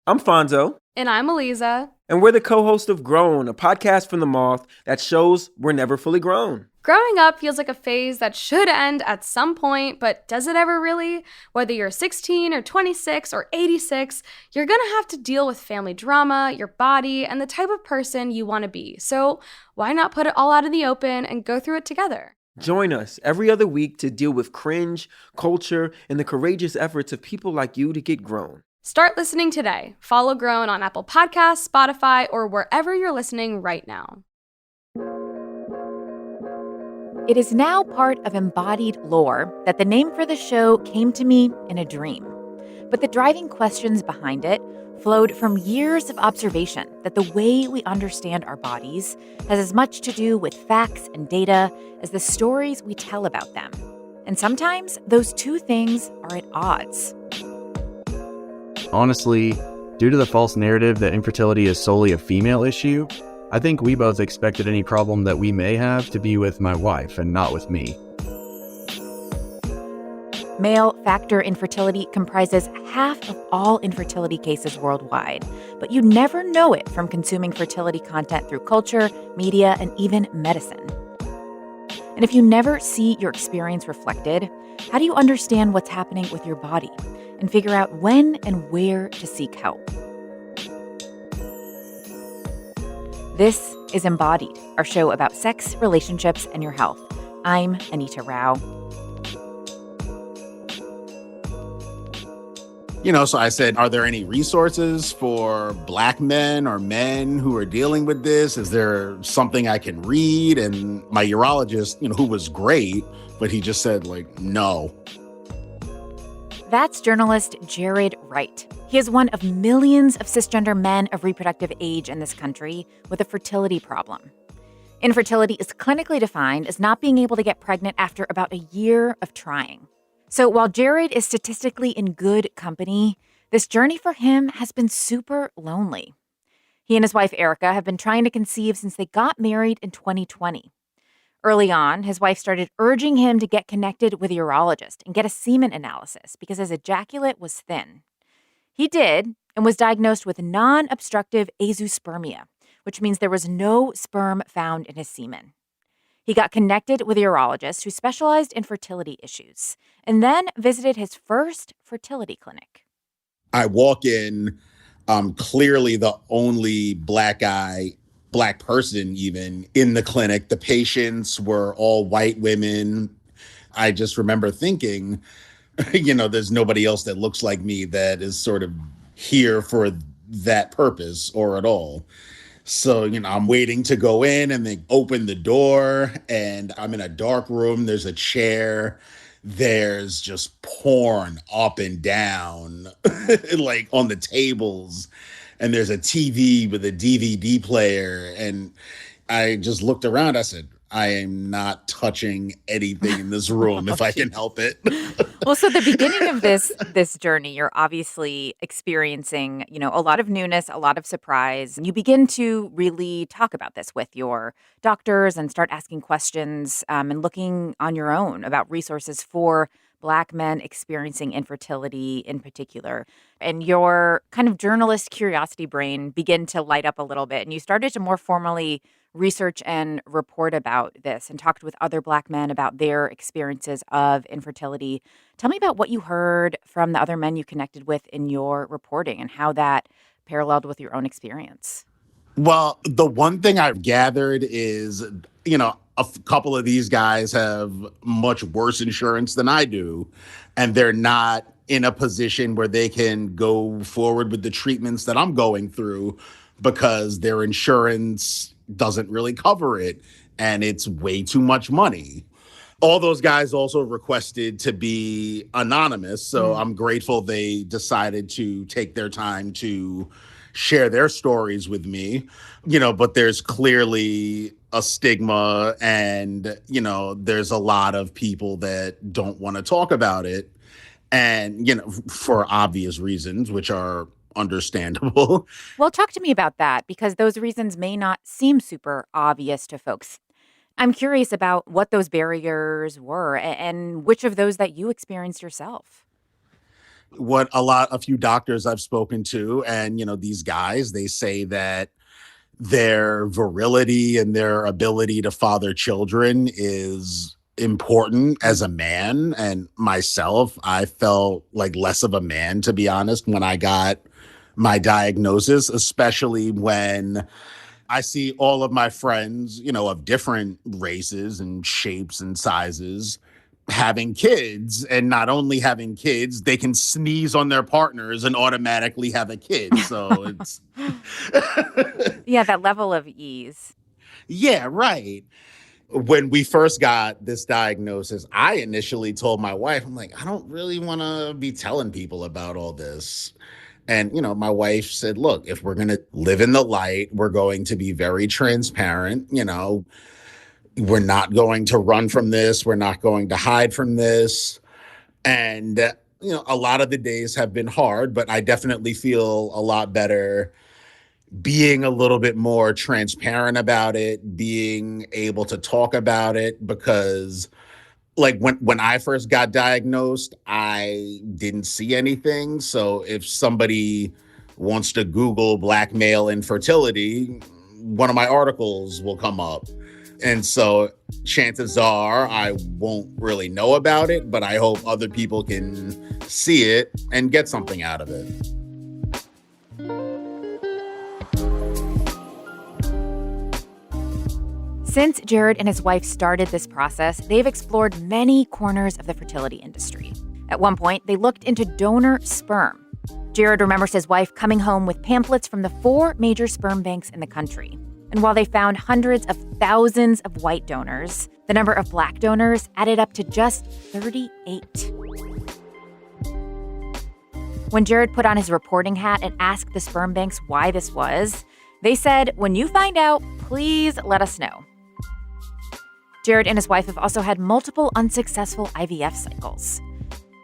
I'm Fonzo, And I'm Eliza. and we're the co-host of Grown, a podcast from the Moth that shows we're never fully grown. Growing up feels like a phase that should end at some point, but does it ever really? Whether you're 16 or 26 or 86, you're gonna have to deal with family drama, your body, and the type of person you want to be. So why not put it all out in the open and go through it together? Join us every other week to deal with cringe, culture, and the courageous efforts of people like you to get grown. Start listening today. Follow Grown on Apple Podcasts, Spotify, or wherever you're listening right now. It is now part of embodied lore that the name for the show came to me in a dream. But the driving questions behind it flowed from years of observation that the way we understand our bodies has as much to do with facts and data as the stories we tell about them. And sometimes those two things are at odds. Honestly, due to the false narrative that infertility is solely a female issue, I think we both expected any problem that we may have to be with my wife and not with me. Male factor infertility comprises half of all infertility cases worldwide, but you never know it from consuming fertility content through culture, media, and even medicine. And if you never see your experience reflected, how do you understand what's happening with your body and figure out when and where to seek help? This is Embodied, our show about sex, relationships, and your health. I'm Anita Rao. So I said, are there any resources for Black men or men who are dealing with this? Is there something I can read? And my urologist, who was great, but he just said, no. That's journalist Jared Wright. He is one of millions of cisgender men of reproductive age in this country with a fertility problem. Infertility is clinically defined as not being able to get pregnant after about a year of trying. So while Jared is statistically in good company, this journey for him has been super lonely. He and his wife Erica have been trying to conceive since they got married in 2020. Early on, his wife started urging him to get connected with a urologist and get a semen analysis because his ejaculate was thin. He did and was diagnosed with non-obstructive azoospermia, which means there was no sperm found in his semen. He got connected with a urologist who specialized in fertility issues and then visited his first fertility clinic. I walk in, clearly the only Black person even in the clinic. The patients were all white women. I just remember thinking, there's nobody else that looks like me that is sort of here for that purpose or at all. So, I'm waiting to go in and they open the door and I'm in a dark room. There's a chair. There's just porn up and down, on the tables. And there's a TV with a DVD player. And I just looked around. I said, I am not touching anything in this room if I can help it. Well, so the beginning of this journey, you're obviously experiencing, a lot of newness, a lot of surprise. And you begin to really talk about this with your doctors and start asking questions and looking on your own about resources for Black men experiencing infertility in particular. And your kind of journalist curiosity brain began to light up a little bit. And you started to more formally research and report about this and talked with other Black men about their experiences of infertility. Tell me about what you heard from the other men you connected with in your reporting and how that paralleled with your own experience. Well, the one thing I've gathered is, a couple of these guys have much worse insurance than I do, and they're not in a position where they can go forward with the treatments that I'm going through because their insurance doesn't really cover it, and it's way too much money. All those guys also requested to be anonymous, so I'm grateful they decided to take their time to share their stories with me, but there's clearly a stigma and, there's a lot of people that don't want to talk about it. And, for obvious reasons, which are understandable. Well, talk to me about that because those reasons may not seem super obvious to folks. I'm curious about what those barriers were and which of those that you experienced yourself. A few doctors I've spoken to, and these guys, they say that their virility and their ability to father children is important as a man. And myself, I felt like less of a man, to be honest, when I got my diagnosis, especially when I see all of my friends, of different races and shapes and sizes having kids, and not only having kids, they can sneeze on their partners and automatically have a kid. So it's Yeah, that level of ease. yeah, right. When we first got this diagnosis, I initially told my wife, I'm like, I don't really want to be telling people about all this. And, my wife said, look, if we're going to live in the light, we're going to be very transparent. We're not going to run from this. We're not going to hide from this. And, a lot of the days have been hard, but I definitely feel a lot better being a little bit more transparent about it, being able to talk about it, because like when I first got diagnosed, I didn't see anything. So if somebody wants to Google black male infertility, one of my articles will come up. And so chances are I won't really know about it, but I hope other people can see it and get something out of it. Since Jared and his wife started this process, they've explored many corners of the fertility industry. At one point, they looked into donor sperm. Jared remembers his wife coming home with pamphlets from the 4 major sperm banks in the country. And while they found hundreds of thousands of white donors, the number of black donors added up to just 38. When Jared put on his reporting hat and asked the sperm banks why this was, they said, "When you find out, please let us know." Jared and his wife have also had multiple unsuccessful IVF cycles.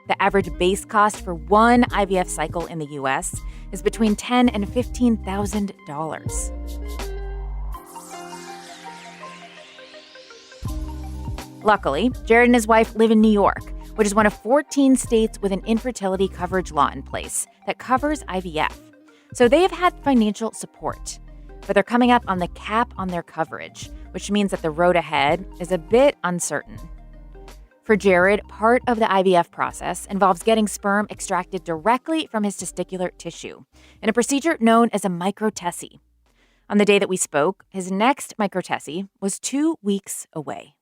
The average base cost for one IVF cycle in the U.S. is between $10,000 and $15,000. Luckily, Jared and his wife live in New York, which is one of 14 states with an infertility coverage law in place that covers IVF. So they have had financial support, but they're coming up on the cap on their coverage, which means that the road ahead is a bit uncertain. For Jared, part of the IVF process involves getting sperm extracted directly from his testicular tissue in a procedure known as a microtessie. On the day that we spoke, his next microtessie was 2 weeks away.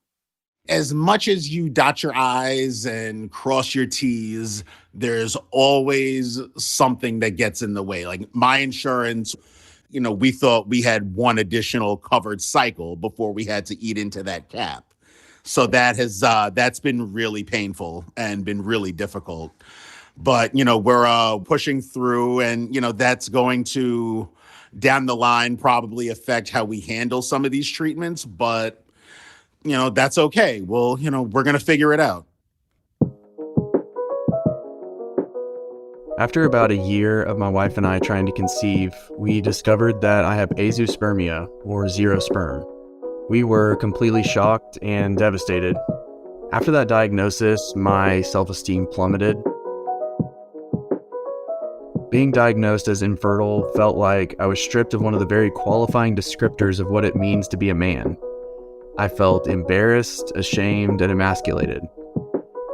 As much as you dot your I's and cross your T's, there's always something that gets in the way. Like my insurance, we thought we had one additional covered cycle before we had to eat into that cap. So that's been really painful and been really difficult. But, we're pushing through, and, that's going to down the line probably affect how we handle some of these treatments. But that's okay. Well, we're going to figure it out. After about a year of my wife and I trying to conceive, we discovered that I have azoospermia, or zero sperm. We were completely shocked and devastated. After that diagnosis, my self-esteem plummeted. Being diagnosed as infertile felt like I was stripped of one of the very qualifying descriptors of what it means to be a man. I felt embarrassed, ashamed, and emasculated.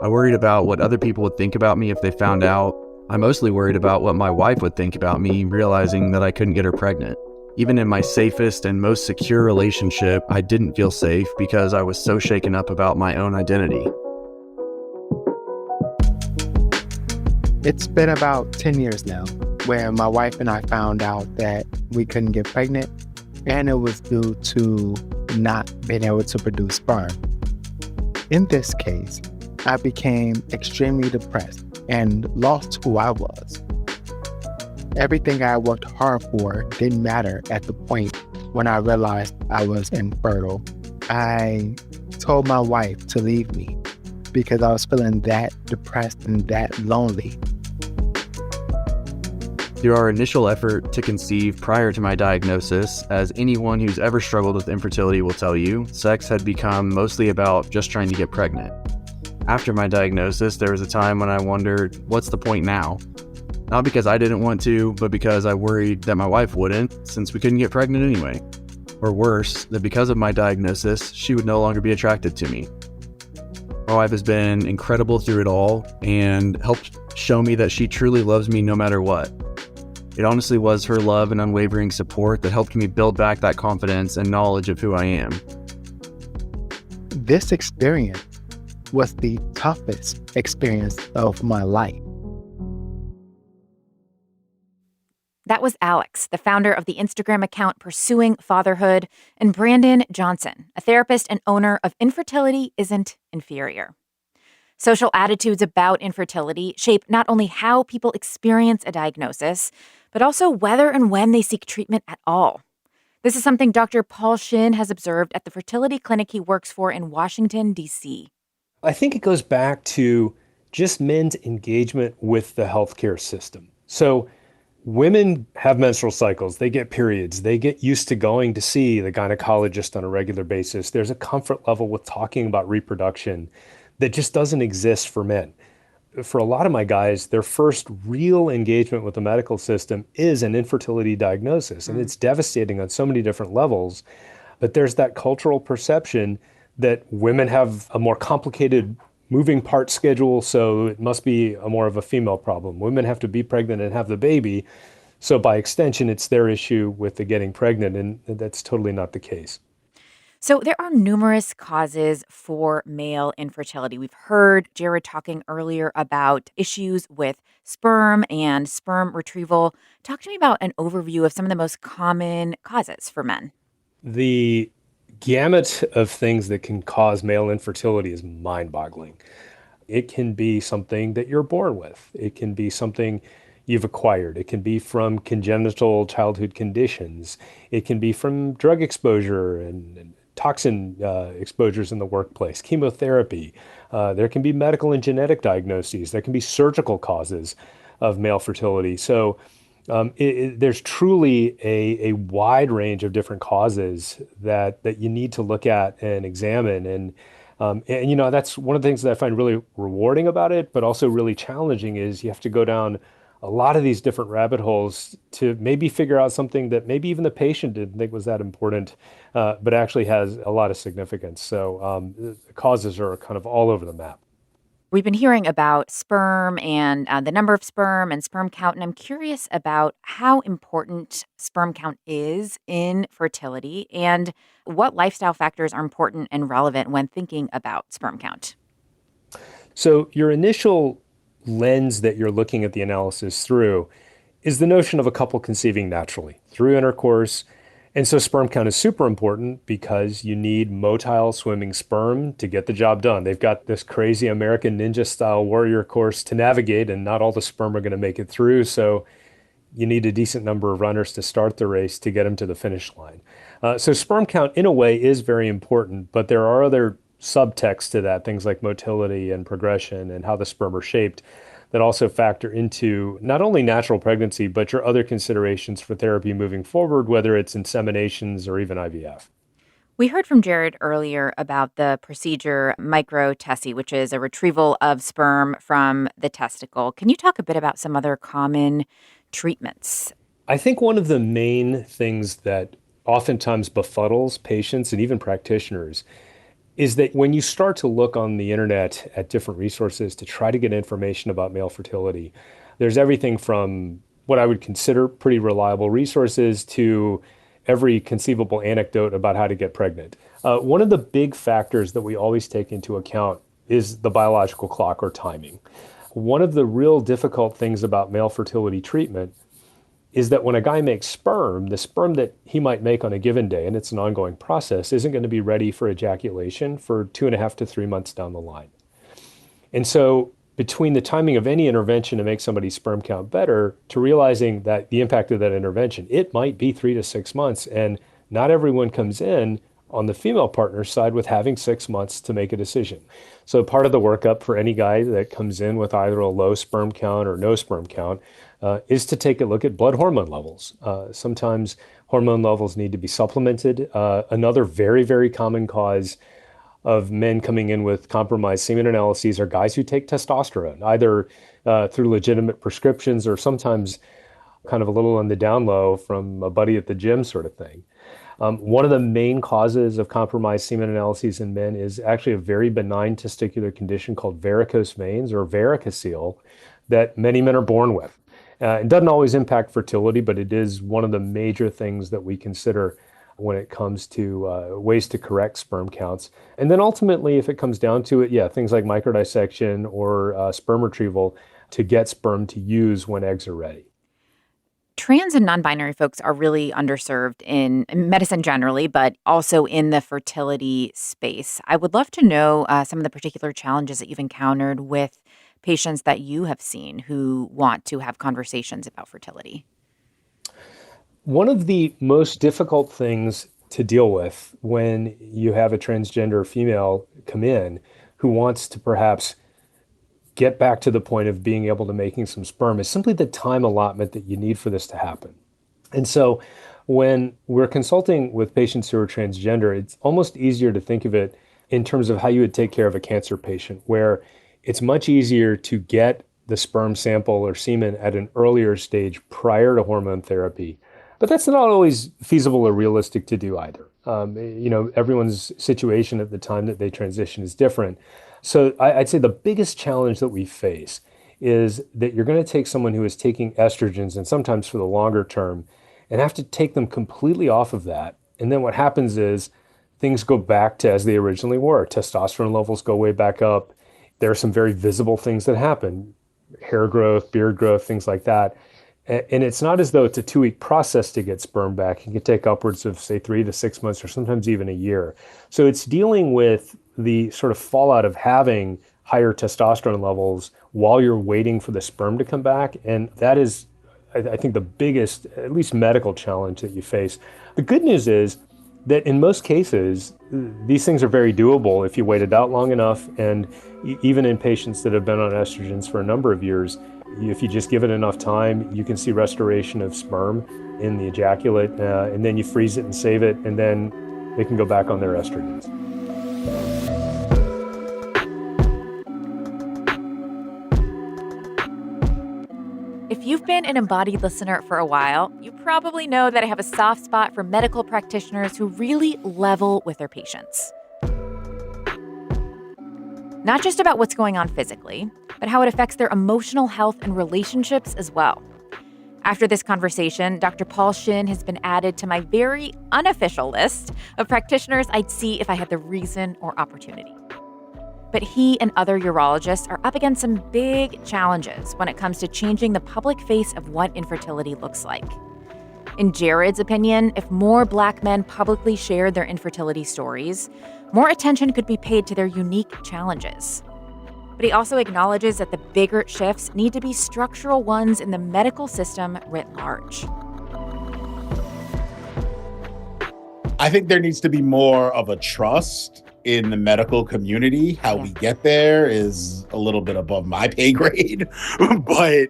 I worried about what other people would think about me if they found out. I mostly worried about what my wife would think about me, realizing that I couldn't get her pregnant. Even in my safest and most secure relationship, I didn't feel safe because I was so shaken up about my own identity. It's been about 10 years now where my wife and I found out that we couldn't get pregnant, and it was due to not being able to produce sperm. In this case, I became extremely depressed and lost who I was. Everything I worked hard for didn't matter at the point when I realized I was infertile. I told my wife to leave me because I was feeling that depressed and that lonely. Through our initial effort to conceive prior to my diagnosis, as anyone who's ever struggled with infertility will tell you, sex had become mostly about just trying to get pregnant. After my diagnosis, there was a time when I wondered, what's the point now? Not because I didn't want to, but because I worried that my wife wouldn't, since we couldn't get pregnant anyway. Or worse, that because of my diagnosis, she would no longer be attracted to me. My wife has been incredible through it all and helped show me that she truly loves me no matter what. It honestly was her love and unwavering support that helped me build back that confidence and knowledge of who I am. This experience was the toughest experience of my life. That was Alex, the founder of the Instagram account Pursuing Fatherhood, and Brandon Johnson, a therapist and owner of Infertility Isn't Inferior. Social attitudes about infertility shape not only how people experience a diagnosis, but also whether and when they seek treatment at all. This is something Dr. Paul Shin has observed at the fertility clinic he works for in Washington, D.C. I think it goes back to just men's engagement with the healthcare system. So women have menstrual cycles, they get periods, they get used to going to see the gynecologist on a regular basis. There's a comfort level with talking about reproduction that just doesn't exist for men. For a lot of my guys, their first real engagement with the medical system is an infertility diagnosis, and it's devastating on so many different levels. But there's that cultural perception that women have a more complicated moving part schedule, so it must be more of a female problem. Women have to be pregnant and have the baby, so by extension, it's their issue with the getting pregnant, and that's totally not the case. So there are numerous causes for male infertility. We've heard Jared talking earlier about issues with sperm and sperm retrieval. Talk to me about an overview of some of the most common causes for men. The gamut of things that can cause male infertility is mind-boggling. It can be something that you're born with. It can be something you've acquired. It can be from congenital childhood conditions. It can be from drug exposure and toxin exposures in the workplace, chemotherapy. There can be medical and genetic diagnoses. There can be surgical causes of male fertility. So there's truly a wide range of different causes that you need to look at and examine. And you know, that's one of the things that I find really rewarding about it, but also really challenging is you have to go down a lot of these different rabbit holes to maybe figure out something that maybe even the patient didn't think was that important, but actually has a lot of significance. So the causes are kind of all over the map. We've been hearing about sperm and the number of sperm and sperm count, and I'm curious about how important sperm count is in fertility and what lifestyle factors are important and relevant when thinking about sperm count. So your initial lens that you're looking at the analysis through is the notion of a couple conceiving naturally through intercourse. And so sperm count is super important because you need motile swimming sperm to get the job done. They've got this crazy American Ninja style warrior course to navigate, and not all the sperm are going to make it through. So you need a decent number of runners to start the race to get them to the finish line. So sperm count in a way is very important, but there are other subtext to that, things like motility and progression and how the sperm are shaped that also factor into not only natural pregnancy, but your other considerations for therapy moving forward, whether it's inseminations or even IVF. We heard from Jared earlier about the procedure microtesty, which is a retrieval of sperm from the testicle. Can you talk a bit about some other common treatments? I think one of the main things that oftentimes befuddles patients and even practitioners is that when you start to look on the internet at different resources to try to get information about male fertility, there's everything from what I would consider pretty reliable resources to every conceivable anecdote about how to get pregnant. One of the big factors that we always take into account is the biological clock or timing. One of the real difficult things about male fertility treatment is that when a guy makes sperm, the sperm that he might make on a given day, and it's an ongoing process, isn't going to be ready for ejaculation for 2.5 to 3 months down the line. And so between the timing of any intervention to make somebody's sperm count better to realizing that the impact of that intervention, it might be 3 to 6 months. And not everyone comes in on the female partner's side with having 6 months to make a decision. So part of the workup for any guy that comes in with either a low sperm count or no sperm count is to take a look at blood hormone levels. Sometimes hormone levels need to be supplemented. Another very, very common cause of men coming in with compromised semen analyses are guys who take testosterone, either through legitimate prescriptions or sometimes kind of a little on the down low from a buddy at the gym sort of thing. One of the main causes of compromised semen analyses in men is actually a very benign testicular condition called varicose veins or varicocele that many men are born with. It doesn't always impact fertility, but it is one of the major things that we consider when it comes to ways to correct sperm counts. And then ultimately, if it comes down to it, yeah, things like microdissection or sperm retrieval to get sperm to use when eggs are ready. Trans and non-binary folks are really underserved in medicine generally, but also in the fertility space. I would love to know some of the particular challenges that you've encountered with patients that you have seen who want to have conversations about fertility. One of the most difficult things to deal with when you have a transgender female come in who wants to perhaps get back to the point of being able to making some sperm is simply the time allotment that you need for this to happen. And so when we're consulting with patients who are transgender, it's almost easier to think of it in terms of how you would take care of a cancer patient, where it's much easier to get the sperm sample or semen at an earlier stage prior to hormone therapy. But that's not always feasible or realistic to do either. Everyone's situation at the time that they transition is different. So I'd say the biggest challenge that we face is that you're going to take someone who is taking estrogens, and sometimes for the longer term, and have to take them completely off of that. And then what happens is things go back to as they originally were. Testosterone levels go way back up. There are some very visible things that happen, hair growth, beard growth, things like that. And it's not as though it's a 2-week process to get sperm back. It can take upwards of, say, 3 to 6 months or sometimes even a year. So it's dealing with the sort of fallout of having higher testosterone levels while you're waiting for the sperm to come back. And that is, I think, the biggest, at least medical challenge that you face. The good news is that in most cases, these things are very doable if you wait it out long enough. And even in patients that have been on estrogens for a number of years, if you just give it enough time, you can see restoration of sperm in the ejaculate, and then you freeze it and save it, and then they can go back on their estrogens. If you've been an Embodied listener for a while, you probably know that I have a soft spot for medical practitioners who really level with their patients. Not just about what's going on physically, but how it affects their emotional health and relationships as well. After this conversation, Dr. Paul Shin has been added to my very unofficial list of practitioners I'd see if I had the reason or opportunity. But he and other urologists are up against some big challenges when it comes to changing the public face of what infertility looks like. In Jared's opinion, if more Black men publicly shared their infertility stories, more attention could be paid to their unique challenges. But he also acknowledges that the bigger shifts need to be structural ones in the medical system writ large. I think there needs to be more of a trust in the medical community. How we get there is a little bit above my pay grade, but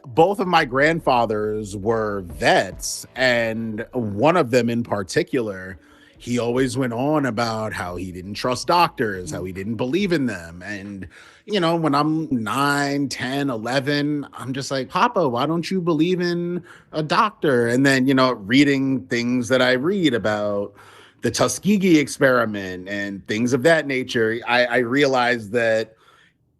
both of my grandfathers were vets, and one of them in particular, he always went on about how he didn't trust doctors, how he didn't believe in them. And, when I'm 9, 10, 11, I'm just like, Papa, why don't you believe in a doctor? And then, reading things that I read about the Tuskegee experiment and things of that nature, I realized that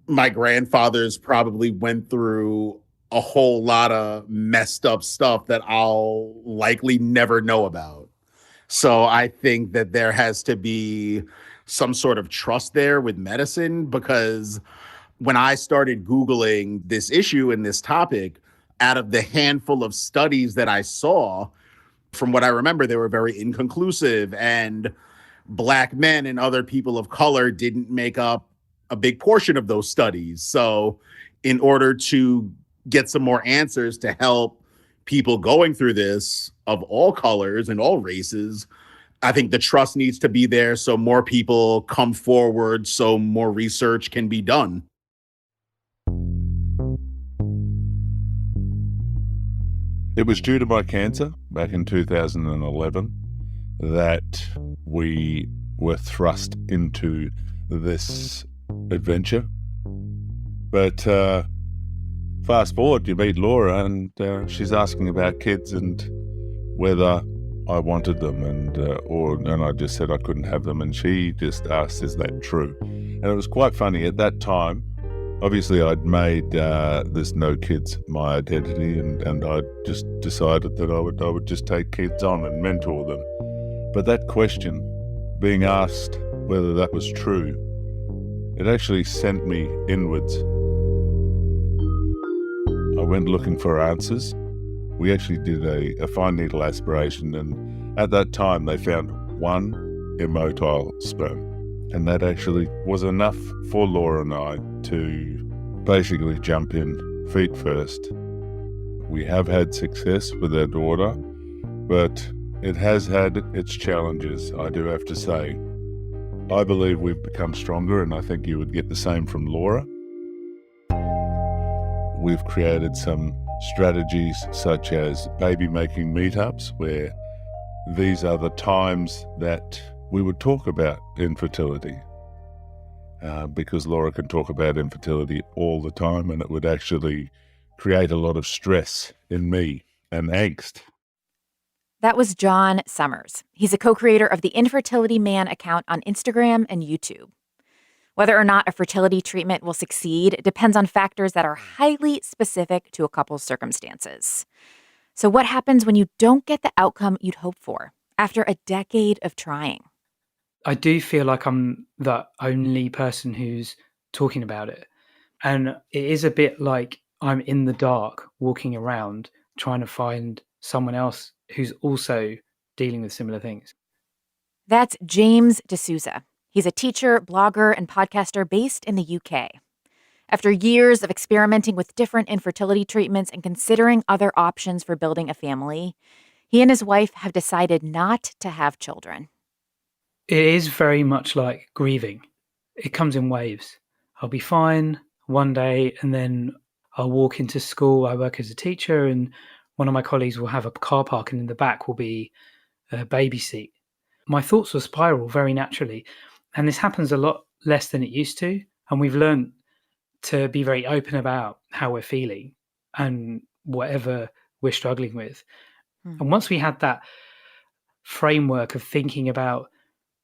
my grandfathers probably went through a whole lot of messed up stuff that I'll likely never know about. So I think that there has to be some sort of trust there with medicine, because when I started Googling this issue and this topic, out of the handful of studies that I saw, from what I remember, they were very inconclusive, and Black men and other people of color didn't make up a big portion of those studies. So in order to get some more answers to help people going through this of all colors and all races, I think the trust needs to be there so more people come forward, so more research can be done. It was due to my cancer back in 2011 that we were thrust into this adventure. But fast forward, you meet Laura, and she's asking about kids and whether I wanted them, and I just said I couldn't have them, and she just asked, "Is that true?" And it was quite funny at that time. Obviously, I'd made this no kids my identity, and I just decided that I would just take kids on and mentor them. But that question, being asked whether that was true, it actually sent me inwards. I went looking for answers. We actually did a fine needle aspiration, and at that time they found one immotile sperm. And that actually was enough for Laura and I to basically jump in feet first. We have had success with our daughter, but it has had its challenges, I do have to say. I believe we've become stronger, and I think you would get the same from Laura. We've created some strategies such as baby making meetups, where these are the times that we would talk about infertility, because Laura can talk about infertility all the time, and it would actually create a lot of stress in me and angst. That was John Summers. He's a co-creator of the Infertility Man account on Instagram and YouTube. Whether or not a fertility treatment will succeed depends on factors that are highly specific to a couple's circumstances. So what happens when you don't get the outcome you'd hoped for after a decade of trying? I do feel like I'm the only person who's talking about it. And it is a bit like I'm in the dark walking around trying to find someone else who's also dealing with similar things. That's James D'Souza. He's a teacher, blogger, and podcaster based in the UK. After years of experimenting with different infertility treatments and considering other options for building a family, he and his wife have decided not to have children. It is very much like grieving. It comes in waves. I'll be fine one day, and then I'll walk into school. I work as a teacher, and one of my colleagues will have a car park, and in the back will be a baby seat. My thoughts will spiral very naturally. And this happens a lot less than it used to. And we've learned to be very open about how we're feeling and whatever we're struggling with. And once we had that framework of thinking about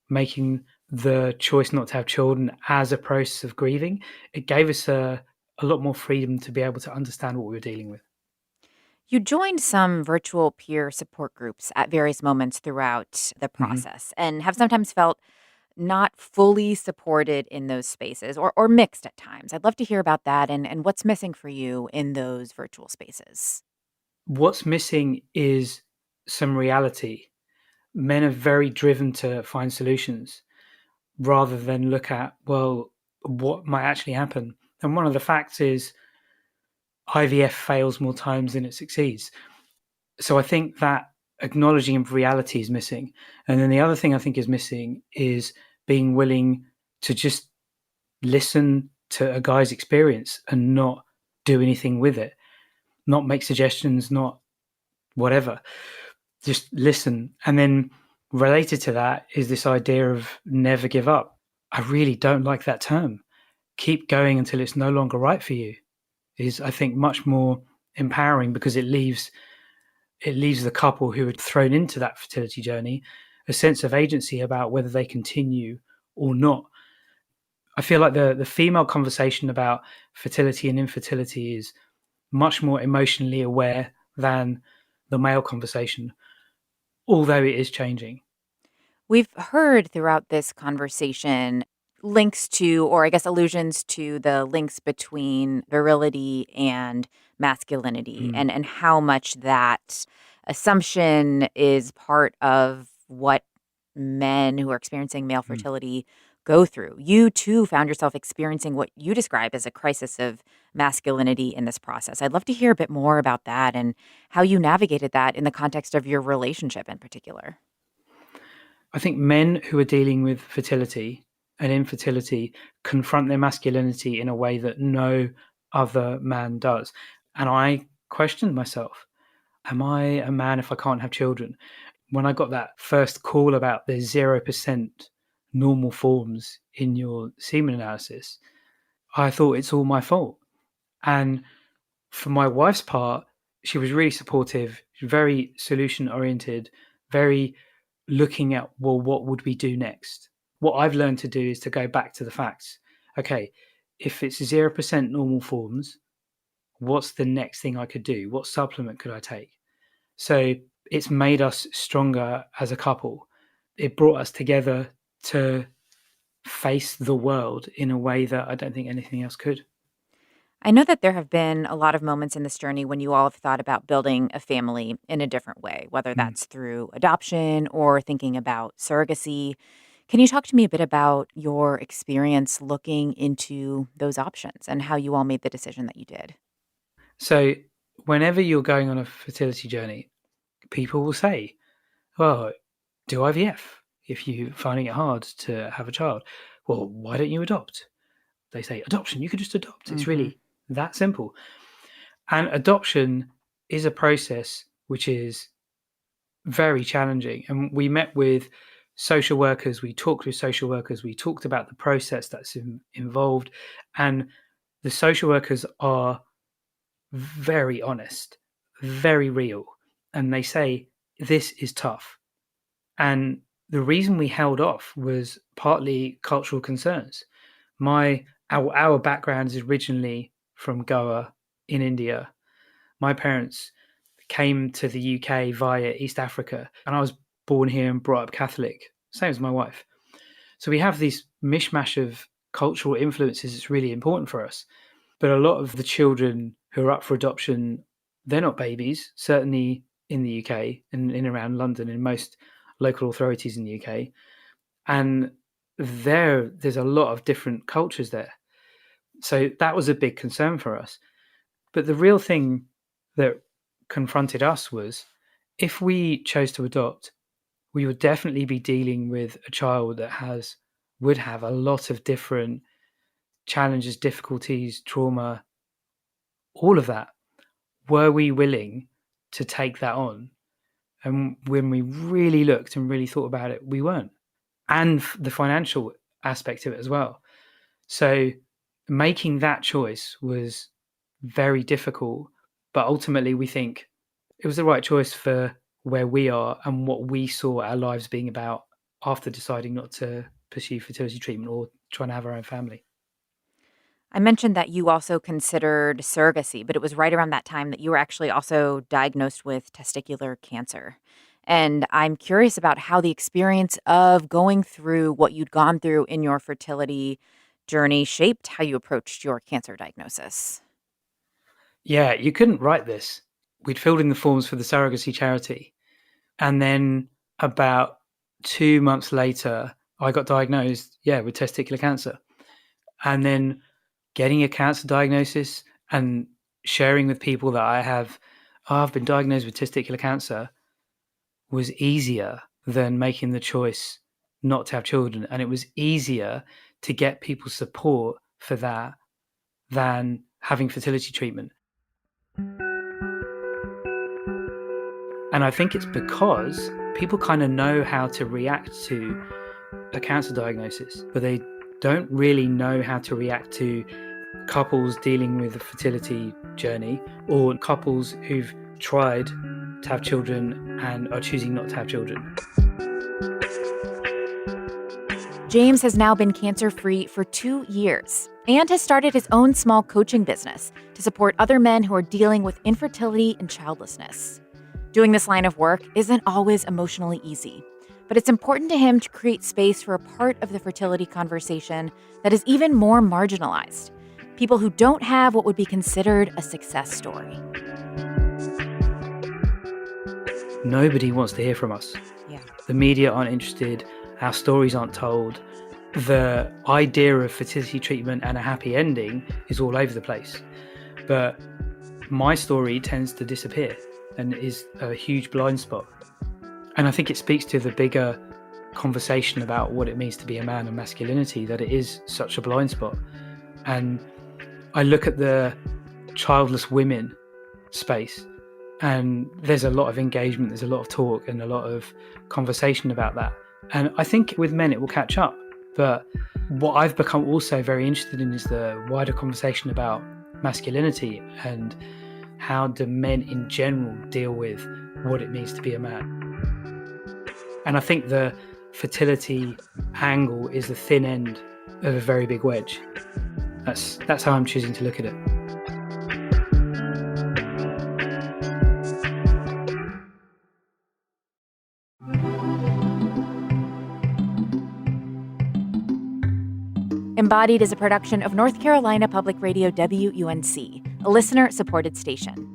making the choice not to have children as a process of grieving, it gave us a lot more freedom to be able to understand what we were dealing with. You joined some virtual peer support groups at various moments throughout the process and have sometimes felt not fully supported in those spaces or mixed at times. I'd love to hear about that and what's missing for you in those virtual spaces. What's missing is some reality. Men are very driven to find solutions rather than look at, well, what might actually happen. And one of the facts is IVF fails more times than it succeeds. So I think that acknowledging of reality is missing. And then the other thing I think is missing is being willing to just listen to a guy's experience and not do anything with it, not make suggestions, not whatever. Just listen. And then related to that is this idea of never give up. I really don't like that term. Keep going until it's no longer right for you is, I think, much more empowering, because it leaves the couple who are thrown into that fertility journey a sense of agency about whether they continue or not. I feel like the female conversation about fertility and infertility is much more emotionally aware than the male conversation, although it is changing. We've heard throughout this conversation links to, or I guess allusions to, the links between virility and masculinity and how much that assumption is part of what men who are experiencing male fertility go through. You too found yourself experiencing what you describe as a crisis of masculinity in this process. I'd love to hear a bit more about that and how you navigated that in the context of your relationship in particular. I think men who are dealing with fertility and infertility confront their masculinity in a way that no other man does. And I questioned myself, am I a man if I can't have children? When I got that first call about there's 0% normal forms in your semen analysis, I thought it's all my fault. And for my wife's part, she was really supportive, very solution oriented, very looking at, well, what would we do next? What I've learned to do is to go back to the facts. Okay, if it's 0% normal forms, what's the next thing I could do? What supplement could I take? So it's made us stronger as a couple. It brought us together to face the world in a way that I don't think anything else could. I know that there have been a lot of moments in this journey when you all have thought about building a family in a different way, whether Mm. that's through adoption or thinking about surrogacy. Can you talk to me a bit about your experience looking into those options and how you all made the decision that you did? So whenever you're going on a fertility journey, people will say, well, do IVF if you're finding it hard to have a child. Well, why don't you adopt? They say adoption, you could just adopt. It's really that simple. And adoption is a process which is very challenging. And we met with social workers, we talked with social workers, we talked about the process that's involved. And the social workers are very honest, very real. And they say, this is tough. And the reason we held off was partly cultural concerns. Our background is originally from Goa in India. My parents came to the UK via East Africa, and I was born here and brought up Catholic, same as my wife. So we have this mishmash of cultural influences that's really important for us. But a lot of the children who are up for adoption, they're not babies, certainly in the UK and in around London, in most local authorities in the UK. And there's a lot of different cultures there. So that was a big concern for us. But the real thing that confronted us was, if we chose to adopt, we would definitely be dealing with a child that would have a lot of different challenges, difficulties, trauma, all of that. Were we willing to take that on? And when we really looked and really thought about it, we weren't. And the financial aspect of it as well. So making that choice was very difficult, but ultimately we think it was the right choice for where we are and what we saw our lives being about after deciding not to pursue fertility treatment or trying to have our own family. I mentioned that you also considered surrogacy, but it was right around that time that you were actually also diagnosed with testicular cancer. And I'm curious about how the experience of going through what you'd gone through in your fertility journey shaped how you approached your cancer diagnosis. Yeah, you couldn't write this. We'd filled in the forms for the surrogacy charity. And then about 2 months later, I got diagnosed, with testicular cancer. And then getting a cancer diagnosis and sharing with people that I've been diagnosed with testicular cancer was easier than making the choice not to have children. And it was easier to get people's support for that than having fertility treatment. And I think it's because people kind of know how to react to a cancer diagnosis, but they don't really know how to react to couples dealing with a fertility journey or couples who've tried to have children and are choosing not to have children. James has now been cancer-free for 2 years and has started his own small coaching business to support other men who are dealing with infertility and childlessness. Doing this line of work isn't always emotionally easy, but it's important to him to create space for a part of the fertility conversation that is even more marginalized. People who don't have what would be considered a success story. Nobody wants to hear from us. Yeah. The media aren't interested. Our stories aren't told. The idea of fertility treatment and a happy ending is all over the place. But my story tends to disappear and is a huge blind spot. And I think it speaks to the bigger conversation about what it means to be a man and masculinity, that it is such a blind spot. And I look at the childless women space, and there's a lot of engagement, there's a lot of talk and a lot of conversation about that. And I think with men it will catch up. But what I've become also very interested in is the wider conversation about masculinity and how do men in general deal with what it means to be a man. And I think the fertility angle is the thin end of a very big wedge. That's how I'm choosing to look at it. Embodied is a production of North Carolina Public Radio WUNC, a listener-supported station.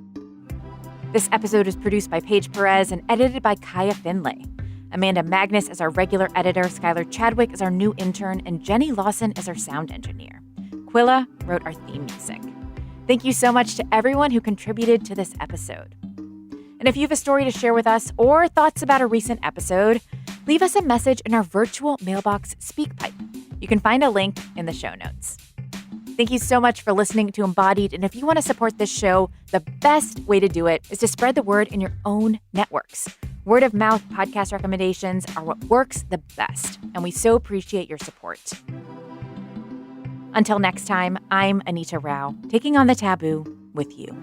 This episode is produced by Paige Perez and edited by Kaya Finlay. Amanda Magnus is our regular editor, Skylar Chadwick is our new intern, and Jenny Lawson is our sound engineer. Quilla wrote our theme music. Thank you so much to everyone who contributed to this episode. And if you have a story to share with us or thoughts about a recent episode, leave us a message in our virtual mailbox SpeakPipe. You can find a link in the show notes. Thank you so much for listening to Embodied, and if you want to support this show, the best way to do it is to spread the word in your own networks. Word of mouth podcast recommendations are what works the best, and we so appreciate your support. Until next time, I'm Anita Rao, taking on the taboo with you.